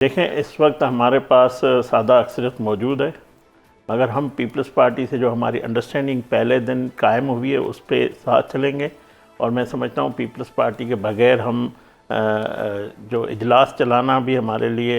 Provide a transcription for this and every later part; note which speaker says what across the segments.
Speaker 1: देखें, इस वक्त हमारे पास सादा अक्सरियत मौजूद है, मगर हम पीपल्स पार्टी से जो हमारी अंडरस्टैंडिंग पहले दिन कायम हुई है उस पर साथ चलेंगे। और मैं समझता हूँ पीपल्स पार्टी के बग़ैर हम जो इजलास चलाना भी हमारे लिए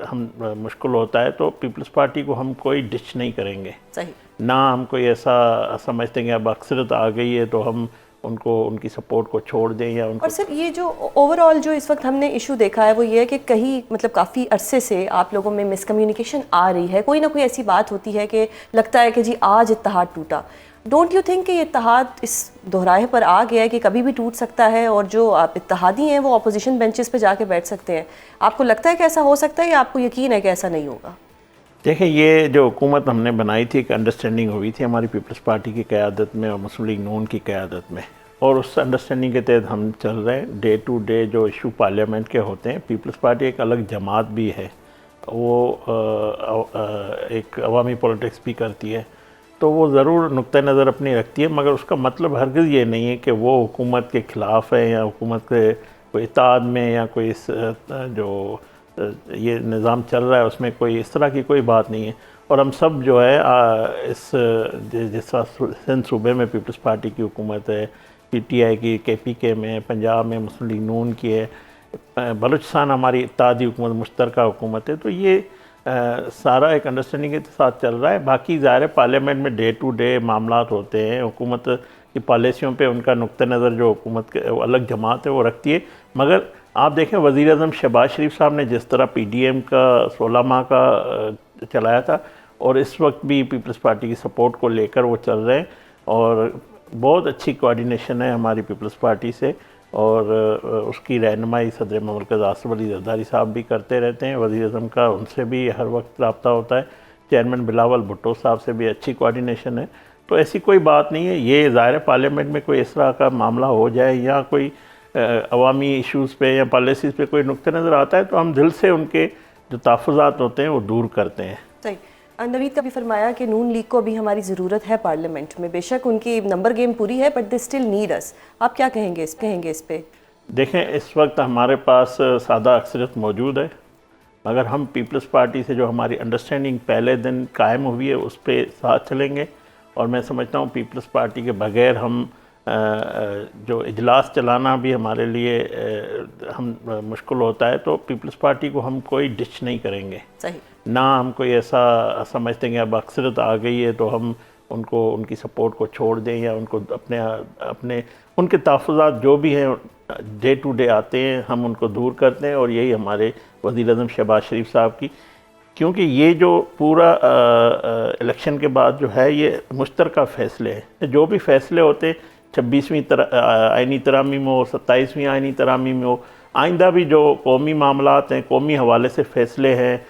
Speaker 1: हम मुश्किल होता है, तो पीपल्स पार्टी को हम कोई डिच नहीं करेंगे।
Speaker 2: सही।
Speaker 1: ना हम कोई ऐसा समझते हैं कि अब अक्सरियत आ गई है तो हम उनको उनकी सपोर्ट को छोड़ दें या उनको।
Speaker 2: और सर, ये जो ओवरऑल जो इस वक्त हमने इशू देखा है वो ये है कि कहीं मतलब काफ़ी अरसे से आप लोगों में मिसकम्युनिकेशन आ रही है। कोई ना कोई ऐसी बात होती है कि लगता है कि जी आज इत्तेहाद टूटा। डोंट यू थिंक कि ये इत्तेहाद इस दोहराए पर आ गया है कि कभी भी टूट सकता है और जो आप इत्तेहादी हैं वो अपोजिशन बेंचेस पे जाके बैठ सकते हैं? आपको लगता है कि ऐसा हो सकता है या आपको यकीन है कि ऐसा नहीं होगा?
Speaker 1: देखिए, ये जो हुकूमत हमने बनाई थी, एक अंडरस्टैंडिंग हुई थी हमारी पीपल्स पार्टी की क़यादत में और मुस्लिम लीग नून की क़यादत में, और उस अंडरस्टैंडिंग के तहत हम चल रहे हैं। डे टू डे जो इशू पार्लियामेंट के होते हैं, पीपल्स पार्टी एक अलग जमात भी है, वो एक अवामी पॉलिटिक्स भी करती है, तो वो ज़रूर नुक्ता नज़र अपनी रखती है, मगर उसका मतलब हरगिज़ ये नहीं है कि वो हुकूमत के ख़िलाफ़ है या हुकूमत के कोई इत्तेहाद में या कोई इस जो ये निज़ाम चल रहा है उसमें कोई इस तरह की कोई बात नहीं है। और हम सब जो है इस जिस सिंध सूबे में पीपल्स पार्टी की हुकूमत है, PTI की KPK में, पंजाब में मुस्लिम लीग नून की है, बलूचिस्तान हमारी इत्तेहादी हुकूमत मुश्तरका हुकूमत है, तो ये सारा एक अंडरस्टैंडिंग के साथ चल रहा है। बाकी ज़ाहिर है पार्लियामेंट में डे टू डे मामलात होते हैं, हुकूमत की पॉलिसियों पे उनका नुक्ता नज़र जो हुकूमत के अलग जमात है वो रखती है। मगर आप देखें, वज़ीर आज़म शहबाज शरीफ साहब ने जिस तरह PDM का 16 माह का चलाया था, और इस वक्त भी पीपल्स पार्टी की सपोर्ट को लेकर वो चल रहे हैं, और बहुत अच्छी कोऑर्डिनेशन है हमारी पीपल्स पार्टी से, और उसकी रहनुमाई सदर ममलकत आसिफ अली ज़रदारी साहब भी करते रहते हैं। वज़ीर आज़म का उनसे भी हर वक्त रब्ता होता है, चेयरमैन बिलावल भुट्टो साहब से भी अच्छी कोऑर्डिनेशन है। तो ऐसी कोई बात नहीं है। ये ज़ाहिर है पार्लियामेंट में कोई इस तरह का मामला हो जाए या कोई अवामी इश्यूज़ पे या पॉलिसीज़ पे कोई नुक्ता नज़र आता है, तो हम दिल से उनके जो तहफ़्फ़ुज़ात होते हैं वो दूर करते हैं।
Speaker 2: सही। नवीद का भी फरमाया कि नून लीग को अभी हमारी ज़रूरत है पार्लियामेंट में। बेशक उनकी नंबर गेम पूरी है, but they still need us. आप क्या कहेंगे इस पे?
Speaker 1: देखें, इस वक्त हमारे पास सादा अक्सरियत मौजूद है, मगर हम पीपल्स पार्टी से जो हमारी अंडरस्टैंडिंग पहले दिन कायम हुई है उस पर साथ चलेंगे। और मैं समझता हूँ पीपल्स पार्टी के बग़ैर हम जो इजलास चलाना भी हमारे लिए हम मुश्किल होता है, तो पीपल्स पार्टी को हम कोई डिच नहीं करेंगे।
Speaker 2: सही।
Speaker 1: ना हम कोई ऐसा समझते हैं कि अब अक्सरियत आ गई है तो हम उनको उनकी सपोर्ट को छोड़ दें या उनको अपने उनके तहफ़्फ़ुज़ात जो भी हैं डे टू डे आते हैं हम उनको दूर करते हैं। और यही हमारे वज़ीर आज़म शहबाज शरीफ साहब की, क्योंकि ये जो पूरा इलेक्शन के बाद जो है ये मुश्तरका फ़ैसले हैं, जो भी फ़ैसले होते 26वीं आइनी तरामीम हो, 27वीं आइनी तरामीम में हो, आइंदा भी जो कौमी मामलात हैं, कौमी हवाले से फ़ैसले हैं,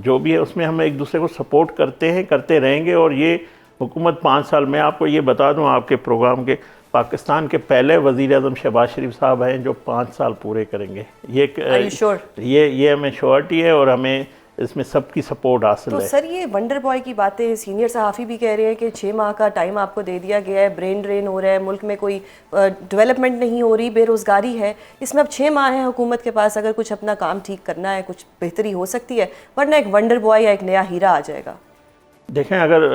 Speaker 1: जो भी है उसमें हम एक दूसरे को सपोर्ट करते हैं, करते रहेंगे। और ये हुकूमत 5 साल में, आपको ये बता दूं आपके प्रोग्राम के, पाकिस्तान के पहले वज़ीर आज़म शहबाज शरीफ साहब हैं जो 5 साल पूरे करेंगे। ये हमें श्योरिटी है और हमें इसमें सबकी सपोर्ट हासिल है।
Speaker 2: तो सर, ये वंडर बॉय की बातें सीनियर सहाफ़ी भी कह रहे हैं कि 6 माह का टाइम आपको दे दिया गया है, ब्रेन ड्रेन हो रहा है, मुल्क में कोई डेवलपमेंट नहीं हो रही, बेरोज़गारी है, इसमें अब 6 माह है हुकूमत के पास, अगर कुछ अपना काम ठीक करना है, कुछ बेहतरी हो सकती है, वरना एक वंडर बॉय या एक नया हीरा आ जाएगा।
Speaker 1: देखें, अगर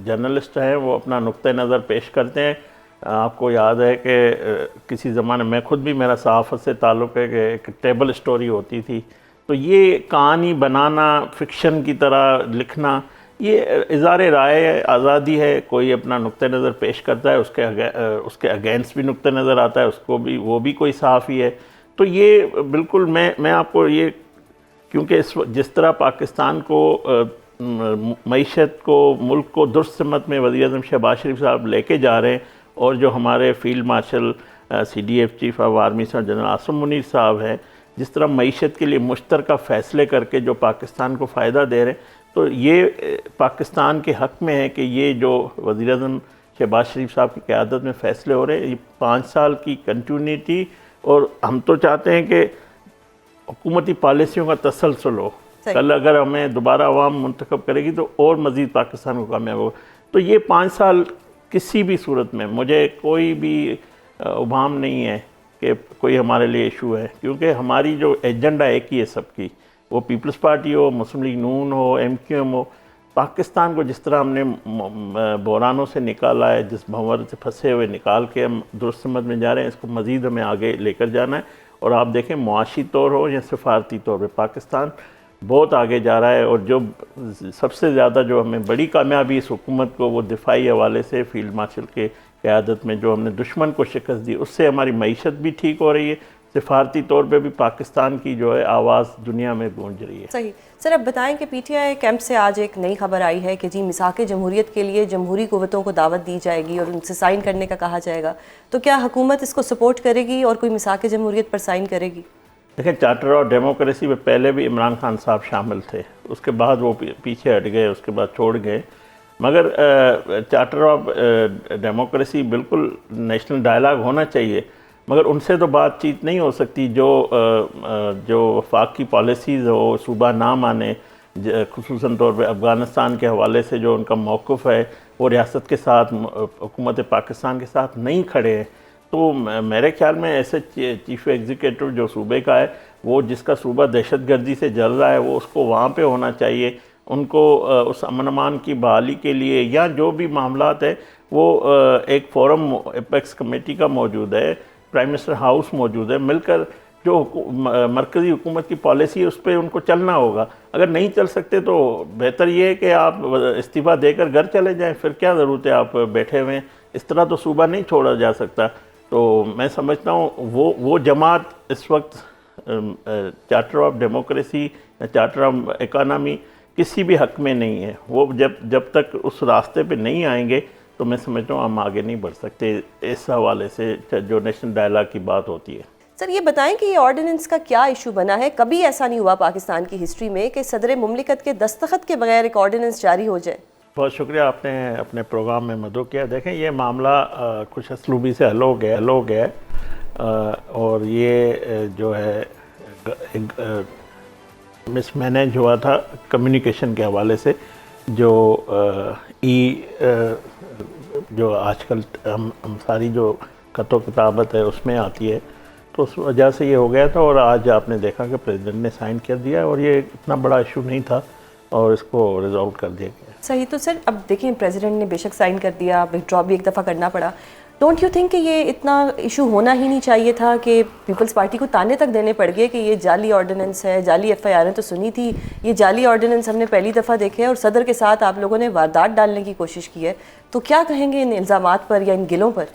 Speaker 1: जर्नलिस्ट हैं वो अपना नुक्ता नज़र पेश करते हैं, आपको याद है कि किसी ज़माने में खुद भी, मेरा सहाफ़त से ताल्लुक़ है, कि एक टेबल स्टोरी होती थी, तो ये कहानी बनाना, फिक्शन की तरह लिखना, ये इज़हार राय आज़ादी है। कोई अपना नुक्ता नज़र पेश करता है, उसके अगेंस्ट भी नुक्ता नज़र आता है, उसको भी, वो भी कोई सहाफ़ी है। तो ये बिल्कुल मैं आपको ये, क्योंकि जिस तरह पाकिस्तान को मईशत को, मुल्क को दुरुस्त सिमत में वज़ीर आज़म शहबाज शरीफ साहब लेके जा रहे हैं, और जो हमारे field marshal CDF chief of army general Asim Munir साहब हैं, जिस तरह मईशत के लिए मुश्तरका फ़ैसले करके जो पाकिस्तान को फ़ायदा दे रहे हैं, तो ये पाकिस्तान के हक़ में है कि ये जो वज़ीर आज़म शहबाज शरीफ साहब की क़यादत में फ़ैसले हो रहे हैं, ये 5 साल की कंटिन्यूटी, और हम तो चाहते हैं कि हुकूमती पॉलिसियों का तसलसल हो। कल अगर हमें दोबारा अवाम मुंतखब करेगी तो और मज़ीद पाकिस्तान को कामयाब होगा। तो ये 5 साल किसी भी सूरत में मुझे कोई भी उबाम नहीं है कि कोई हमारे लिए इशू है, क्योंकि हमारी जो एजेंडा एक ही है सबकी, वो पीपल्स पार्टी हो, मुस्लिम लीग नून हो, MQM हो। पाकिस्तान को जिस तरह हमने बहरानों से निकाला है, जिस भंवर से फंसे हुए निकाल के हम दुरुस्त समझ में जा रहे हैं, इसको मज़ीद हमें आगे लेकर जाना है। और आप देखें मुआशी तौर हो या सफारती तौर पे पाकिस्तान बहुत आगे जा रहा है। और जो सबसे ज़्यादा जो हमें बड़ी कामयाबी इस हुकूमत को, वो दिफाई हवाले से फील्ड मार्शल के क़यादत में जो हमने दुश्मन को शिकस्त दी, उससे हमारी मईशत भी ठीक हो रही है। सिफारती तौर पे भी पाकिस्तान की जो है आवाज़ दुनिया में गूंज रही है।
Speaker 2: सही। सर अब बताएं कि PTI कैंप से आज एक नई खबर आई है कि जी मिसाक जमहूरियत के लिए जमहूरी कुव्वतों को दावत दी जाएगी और उनसे साइन करने का कहा जाएगा, तो क्या हुकूमत इसको सपोर्ट करेगी और कोई मिसाक जमहूरियत पर साइन करेगी?
Speaker 1: देखिए, चार्टर ऑफ डेमोक्रेसी में पहले भी इमरान खान साहब शामिल थे, उसके बाद वो पीछे हट गए, उसके बाद छोड़ गए। मगर चार्टर ऑफ डेमोक्रेसी बिल्कुल नेशनल डायलॉग होना चाहिए, मगर उनसे तो बातचीत नहीं हो सकती जो वफाकी पॉलिसीज़ हो, सूबा ना माने, खुसूसन तौर पे अफ़गानिस्तान के हवाले से जो उनका मौक़िफ़ है, वो रियासत के साथ, हुकूमत पाकिस्तान के साथ नहीं खड़े हैं। तो मेरे ख्याल में ऐसे चीफ़ एग्जीक्यूटिव जो सूबे का है, वो जिसका सूबा दहशतगर्दी से जल रहा है, वो उसको वहाँ पे होना चाहिए। उनको उस अमन अमान की बहाली के लिए या जो भी मामलात है, वो एक फोरम एपेक्स कमेटी का मौजूद है, प्राइम मिनिस्टर हाउस मौजूद है, मिलकर जो मरकज़ी हुकूमत की पॉलिसी है उस पर उनको चलना होगा। अगर नहीं चल सकते तो बेहतर ये है कि आप इस्तीफ़ा देकर घर चले जाएं, फिर क्या ज़रूरत है आप बैठे हुए हैं। इस तरह तो सूबा नहीं छोड़ा जा सकता। तो मैं समझता हूँ वो जमात इस वक्त चार्टर ऑफ डेमोक्रेसी या चार्टर ऑफ इकानमी किसी भी हक में नहीं है। वो जब तक उस रास्ते पे नहीं आएंगे तो मैं समझता हूँ हम आगे नहीं बढ़ सकते इस हवाले से जो नेशनल डायलॉग की बात होती है।
Speaker 2: सर ये बताएं कि ये ऑर्डिनेंस का क्या इशू बना है? कभी ऐसा नहीं हुआ पाकिस्तान की हिस्ट्री में कि सदर मुमलिकत के दस्तखत के बगैर एक ऑर्डिनेंस जारी हो जाए।
Speaker 1: बहुत शुक्रिया, आपने अपने प्रोग्राम में मदद किया। देखें, ये मामला कुछ असलूबी से हल हो गया और ये जो है मिसमैनेज हुआ था कम्युनिकेशन के हवाले से, जो जो आजकल हम सारी जो खतो किताबत है उसमें आती है, तो उस वजह से ये हो गया था। और आज आपने देखा कि प्रेसिडेंट ने साइन कर दिया और ये इतना बड़ा इशू नहीं था और इसको रिजॉल्व कर दिया गया।
Speaker 2: सही। तो सर अब देखिए, प्रेसिडेंट ने बेशक साइन कर दिया, विथड्रॉ भी एक दफ़ा करना पड़ा। डोंट यू थिंक कि ये इतना इशू होना ही नहीं चाहिए था कि पीपल्स पार्टी को ताने तक देने पड़ गए कि ये जाली ऑर्डिनेंस है, जाली FIR तो सुनी थी, ये जाली ऑर्डिनेंस हमने पहली दफ़ा देखे है और सदर के साथ आप लोगों ने वारदात डालने की कोशिश की है। तो क्या कहेंगे इन इल्ज़ामात पर या इन गिलों पर?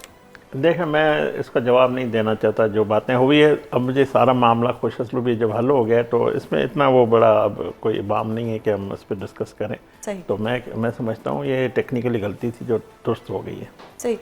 Speaker 1: देखें, मैं इसका जवाब नहीं देना चाहता। जो बातें हुई है, अब मुझे सारा मामला खुशअस्लूबी जब हल हो गया तो इसमें इतना वो बड़ा अब कोई इबाम नहीं है कि हम इस पर डिस्कस करें।
Speaker 2: सही।
Speaker 1: तो मैं समझता हूँ ये टेक्निकली गलती थी जो दुरुस्त हो गई है।
Speaker 2: सही।